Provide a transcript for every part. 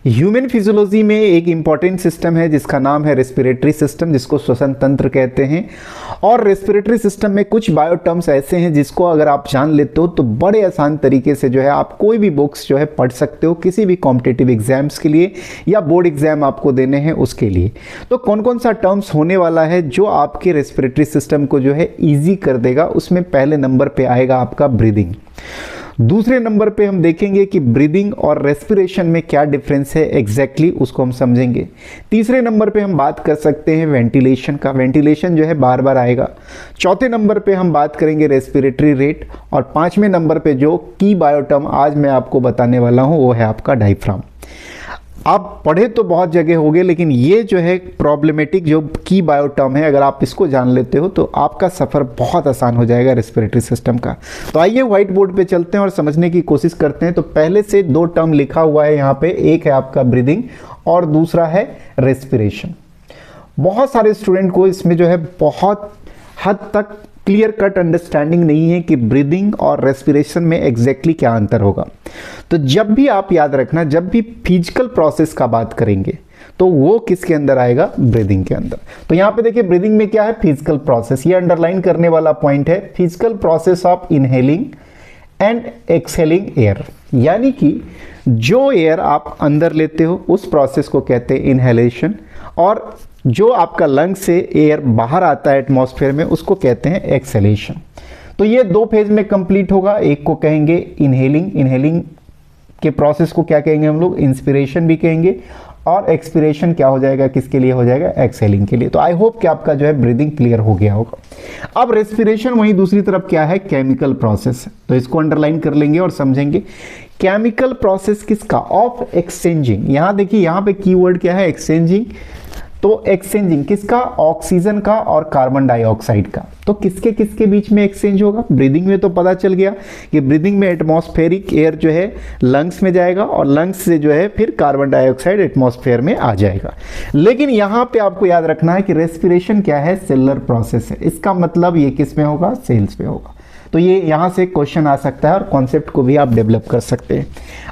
Human physiology में एक important system है जिसका नाम है रेस्पिरेटरी सिस्टम, जिसको श्वसन तंत्र कहते हैं। और रेस्पिरेटरी सिस्टम में कुछ बायो टर्म्स ऐसे हैं जिसको अगर आप जान लेते हो तो बड़े आसान तरीके से जो है आप कोई भी बुक्स जो है पढ़ सकते हो किसी भी कॉम्पिटिटिव एग्जाम्स के लिए या बोर्ड एग्जाम आपको देने हैं उसके लिए। तो कौन कौन सा टर्म्स होने वाला है जो आपके रेस्पिरेटरी सिस्टम को जो है ईजी कर देगा, उसमें पहले नंबर पे आएगा आपका ब्रीदिंग। दूसरे नंबर पे हम देखेंगे कि ब्रीदिंग और रेस्पिरेशन में क्या डिफरेंस है एग्जैक्टली उसको हम समझेंगे। तीसरे नंबर पे हम बात कर सकते हैं वेंटिलेशन का, वेंटिलेशन जो है बार बार आएगा। चौथे नंबर पे हम बात करेंगे रेस्पिरेटरी रेट। और पांचवें नंबर पे जो की बायोटर्म आज मैं आपको बताने वाला हूं वो है आपका डायफ्राम। आप पढ़े तो बहुत जगह होंगे, लेकिन ये जो है प्रॉब्लमेटिक जो की बायोटर्म है, अगर आप इसको जान लेते हो तो आपका सफ़र बहुत आसान हो जाएगा रेस्पिरेटरी सिस्टम का। तो आइए व्हाइट बोर्ड पे चलते हैं और समझने की कोशिश करते हैं। तो पहले से दो टर्म लिखा हुआ है यहाँ पे, एक है आपका ब्रीदिंग और दूसरा है रेस्पिरेशन। बहुत सारे स्टूडेंट को इसमें जो है बहुत हद तक क्लियर कट अंडरस्टैंडिंग नहीं है कि ब्रीदिंग और रेस्पिरेशन में एग्जैक्टली क्या अंतर होगा। तो जब भी आप याद रखना, जब भी फिजिकल प्रोसेस का बात करेंगे तो वो किसके अंदर आएगा, ब्रीदिंग के अंदर। तो यहाँ पे देखिए ब्रीदिंग में क्या है, फिजिकल प्रोसेस, ये अंडरलाइन करने वाला पॉइंट है, physical process of inhaling and exhaling air. यानी कि जो एयर आप अंदर लेते हो उस प्रोसेस को कहते हैं इनहेलेशन, और जो आपका लंग से एयर बाहर आता है एटमॉस्फेयर में उसको कहते हैं एक्सहेलेशन। तो ये दो फेज में कंप्लीट होगा। एक को कहेंगे इनहेलिंग, इनहेलिंग के प्रोसेस को क्या कहेंगे हम लोग, इंस्पिरेशन भी कहेंगे, और एक्सपिरेशन क्या हो जाएगा, किसके लिए हो जाएगा, एक्सहेलिंग के लिए। तो आई होप कि आपका जो है ब्रीदिंग क्लियर हो गया होगा। अब रेस्पिरेशन वहीं दूसरी तरफ क्या है, केमिकल प्रोसेस। तो इसको अंडरलाइन कर लेंगे और समझेंगे केमिकल प्रोसेस किसका, ऑफ एक्सचेंजिंग। यहां देखिए यहां पे कीवर्ड क्या है, एक्सचेंजिंग। तो एक्सचेंजिंग किसका, ऑक्सीजन का और कार्बन डाइऑक्साइड का। तो किसके किसके बीच में एक्सचेंज होगा, ब्रीदिंग में तो पता चल गया कि ब्रीदिंग में एटमॉस्फेरिक एयर जो है लंग्स में जाएगा और लंग्स से जो है फिर कार्बन डाइऑक्साइड एटमॉस्फेयर में आ जाएगा। लेकिन यहां पे आपको याद रखना है कि रेस्पिरेशन क्या है, सेलुलर प्रोसेस है। इसका मतलब ये किस में होगा, सेल्स में होगा। तो ये यहां से क्वेश्चन आ सकता है और कॉन्सेप्ट को भी आप डेवलप कर सकते हैं।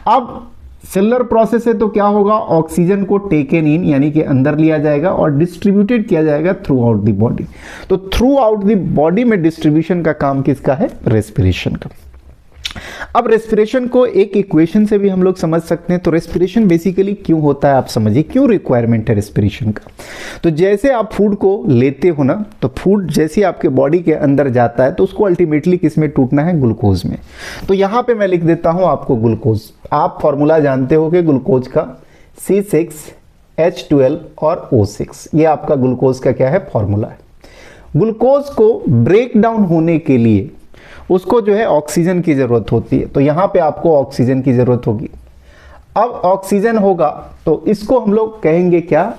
अब सेलुलर प्रोसेस है तो क्या होगा, ऑक्सीजन को टेकन इन यानी कि अंदर लिया जाएगा और डिस्ट्रीब्यूटेड किया जाएगा थ्रू आउट द बॉडी। तो थ्रू आउट द बॉडी में डिस्ट्रीब्यूशन का काम किसका है, रेस्पिरेशन का। अब रेस्पिरेशन को एक इक्वेशन से भी हम लोग समझ सकते हैं। तो रेस्पिरेशन बेसिकली क्यों होता है आप समझिए, क्यों रिक्वायरमेंट है रेस्पिरेशन का। तो जैसे आप फूड को लेते हो ना, तो फूड जैसे आपके बॉडी के अंदर जाता है तो उसको अल्टीमेटली किस में टूटना है, ग्लूकोज में। तो यहां पे मैं लिख देता हूं आपको ग्लूकोज। आप फॉर्मूला जानते हो कि ग्लूकोज का C6H12 और O6, ये आपका ग्लूकोज का क्या है, फॉर्मूला है। ग्लूकोज को ब्रेक डाउन होने के लिए उसको जो है ऑक्सीजन की जरूरत होती है। तो यहां पे आपको ऑक्सीजन की जरूरत होगी। अब ऑक्सीजन होगा तो इसको हम लोग कहेंगे क्या,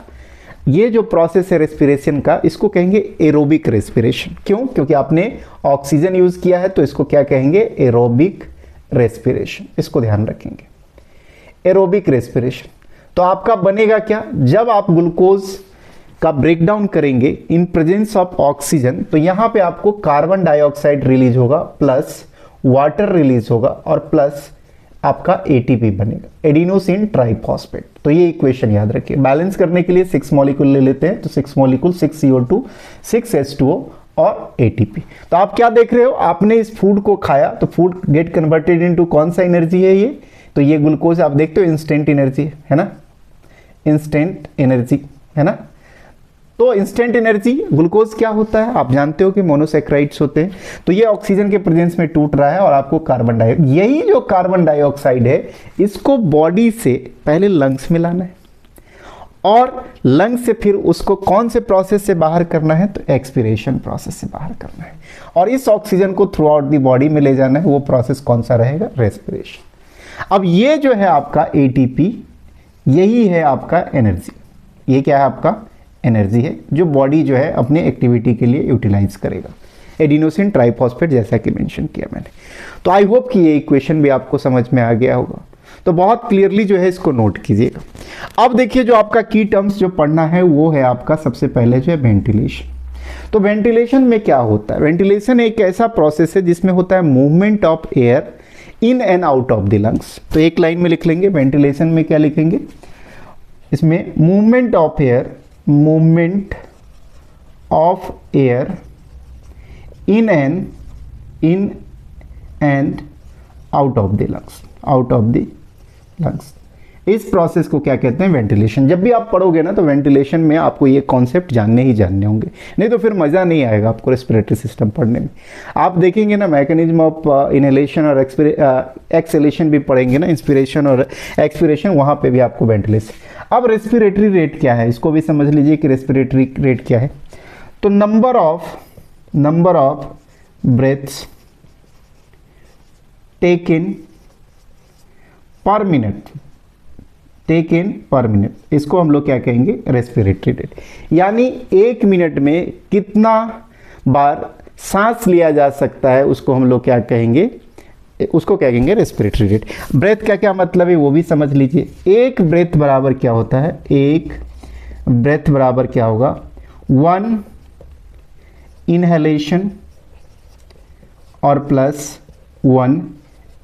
ये जो प्रोसेस है रेस्पिरेशन का इसको कहेंगे एरोबिक रेस्पिरेशन। क्यों, क्योंकि आपने ऑक्सीजन यूज किया है तो इसको क्या कहेंगे, एरोबिक रेस्पिरेशन। इसको ध्यान रखेंगे, एरोबिक रेस्पिरेशन। तो आपका बनेगा क्या, जब आप ग्लूकोज का ब्रेकडाउन करेंगे इन प्रेजेंस ऑफ ऑक्सीजन, तो यहां पे आपको कार्बन डाइऑक्साइड रिलीज होगा, प्लस वाटर रिलीज होगा और प्लस आपका एटीपी बनेगा, एडिनोसिन ट्राइफॉस्फेट। तो ये इक्वेशन याद रखिए। बैलेंस करने के लिए 6 मॉलिक्यूल ले लेते हैं, तो 6 मॉलिक्यूल 6 CO2 6 H2O और एटीपी। तो आप क्या देख रहे हो, आपने इस फूड को खाया तो फूड गेट कन्वर्टेड इनटू कौन सा एनर्जी है, ये तो ये ग्लूकोज आप देखते हो इंस्टेंट एनर्जी है ना, इंस्टेंट एनर्जी है ना। तो इंस्टेंट एनर्जी ग्लूकोज क्या होता है, आप जानते हो कि मोनोसैकेराइड्स होते हैं। तो ये ऑक्सीजन के प्रेजेंस में टूट रहा है और आपको कार्बन डाइऑक्साइड, यही जो कार्बन डाइऑक्साइड है इसको बॉडी से पहले लंग्स में लाना है और लंग्स से फिर उसको कौन से प्रोसेस से बाहर करना है, तो एक्सपिरेशन प्रोसेस से बाहर करना है। और इस ऑक्सीजन को थ्रू आउट दी बॉडी में ले जाना है, वो प्रोसेस कौन सा रहेगा, रेस्पिरेशन। अब ये जो है आपका एटीपी, यही है आपका एनर्जी। ये क्या है, आपका एनर्जी है जो बॉडी जो है अपने एक्टिविटी के लिए यूटिलाइज करेगा, एडिनोसिन ट्राइफॉस्फेट जैसा कि मेंशन किया मैंने। तो आई होप कि ये इक्वेशन भी आपको समझ में आ गया होगा। तो बहुत क्लियरली जो है इसको नोट कीजिएगा। अब देखिए जो आपका की टर्म्स जो पढ़ना है वो है आपका सबसे पहले जो है वेंटिलेशन। तो वेंटिलेशन में क्या होता है, वेंटिलेशन एक ऐसा प्रोसेस है जिसमें होता है movement of air in and out of the lungs. तो एक लाइन में लिख लेंगे, वेंटिलेशन में क्या लिखेंगे, इसमें movement of air in and out of the lungs, इस प्रोसेस को क्या कहते हैं, वेंटिलेशन। जब भी आप पढ़ोगे ना तो वेंटिलेशन में आपको ये कॉन्सेप्ट जानने होंगे, नहीं तो फिर मज़ा नहीं आएगा आपको रेस्पिरेटरी सिस्टम पढ़ने में। आप देखेंगे ना मैकेनिज्म ऑफ इनहेलेशन और एक्सहेलेशन भी पढ़ेंगे ना, इंस्पिरेशन और एक्सपिरेशन, वहाँ पे भी आपको वेंटिलेशन। अब रेस्पिरेटरी रेट क्या है, इसको भी समझ लीजिए कि रेस्पिरेटरी रेट क्या है। तो नंबर ऑफ ब्रेथ्स टेकन पर मिनट, इसको हम लोग क्या कहेंगे, रेस्पिरेटरी रेट। यानी 1 मिनट में कितना बार सांस लिया जा सकता है, उसको हम लोग क्या कहेंगे, उसको क्या कहेंगे, रेस्पिरेटरी रेट। ब्रेथ का क्या मतलब है वो भी समझ लीजिए। एक ब्रेथ बराबर क्या होता है, एक ब्रेथ बराबर क्या होगा, 1 इनहेलेशन और प्लस 1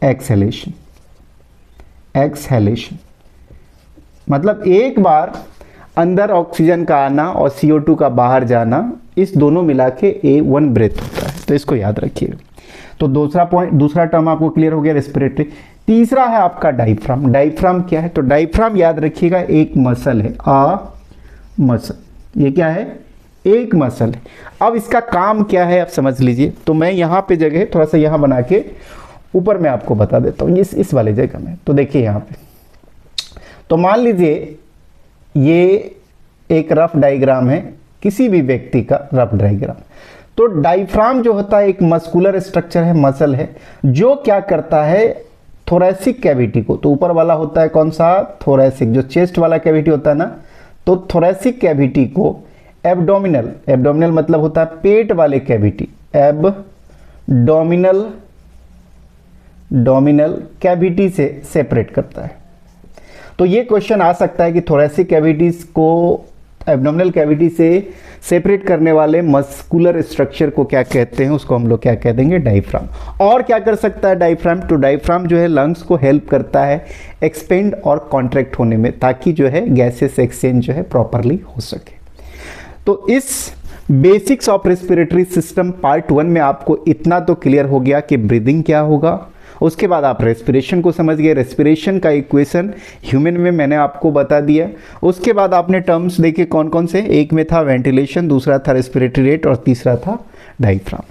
एक्सहेलेशन। मतलब एक बार अंदर ऑक्सीजन का आना और CO2 का बाहर जाना, इस दोनों मिला के 1 ब्रेथ होता है, तो इसको याद रखिएगा। तो दूसरा टर्म आपको क्लियर हो गया, रेस्पिरेटरी। तीसरा है आपका डायफ्राम। डायफ्राम क्या है, तो डायफ्राम याद रखिएगा एक मसल है, मसल। ये क्या है, एक मसल है। अब इसका काम क्या है आप समझ लीजिए। तो मैं यहाँ पे जगह थोड़ा सा यहाँ बना के ऊपर में आपको बता देता हूँ, इस वाले जगह में। तो देखिए यहाँ पे, तो मान लीजिए ये एक रफ डायग्राम है, किसी भी व्यक्ति का रफ डायग्राम। तो डायफ्राम जो होता है एक मस्कुलर स्ट्रक्चर है, मसल है, जो क्या करता है, थोरैसिक कैविटी को, तो ऊपर वाला होता है कौन सा, थोरैसिक, जो चेस्ट वाला कैविटी होता है ना, तो थोरैसिक कैविटी को एब्डोमिनल मतलब होता है पेट वाले कैविटी, डोमिनल कैविटी से सेपरेट करता है। तो ये क्वेश्चन आ सकता है कि थोरैसिक कैविटीज को एब्डोमिनल कैविटी से सेपरेट करने वाले मस्कुलर स्ट्रक्चर को क्या कहते हैं, उसको हम लोग क्या कह देंगे, डायफ्राम। और क्या कर सकता है डायफ्राम, तो डायफ्राम जो है लंग्स को हेल्प करता है एक्सपेंड और कॉन्ट्रैक्ट होने में, ताकि जो है गैसेस एक्सचेंज जो है प्रॉपरली हो सके। तो इस basics of respiratory system part 1 में आपको इतना तो क्लियर हो गया कि ब्रीदिंग क्या होगा। उसके बाद आप रेस्पिरेशन को समझ गए, रेस्पिरेशन का इक्वेशन ह्यूमन में मैंने आपको बता दिया। उसके बाद आपने टर्म्स देखे कौन कौन से, एक में था वेंटिलेशन, दूसरा था रेस्पिरेटरी रेट और तीसरा था डायफ्राम।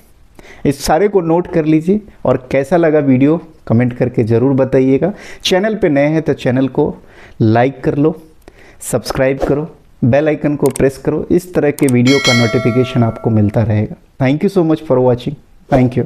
इस सारे को नोट कर लीजिए और कैसा लगा वीडियो कमेंट करके ज़रूर बताइएगा। चैनल पे नए हैं तो चैनल को लाइक कर लो, सब्सक्राइब करो, बेल आइकन को प्रेस करो, इस तरह के वीडियो का नोटिफिकेशन आपको मिलता रहेगा। Thank you so much for watching. Thank you.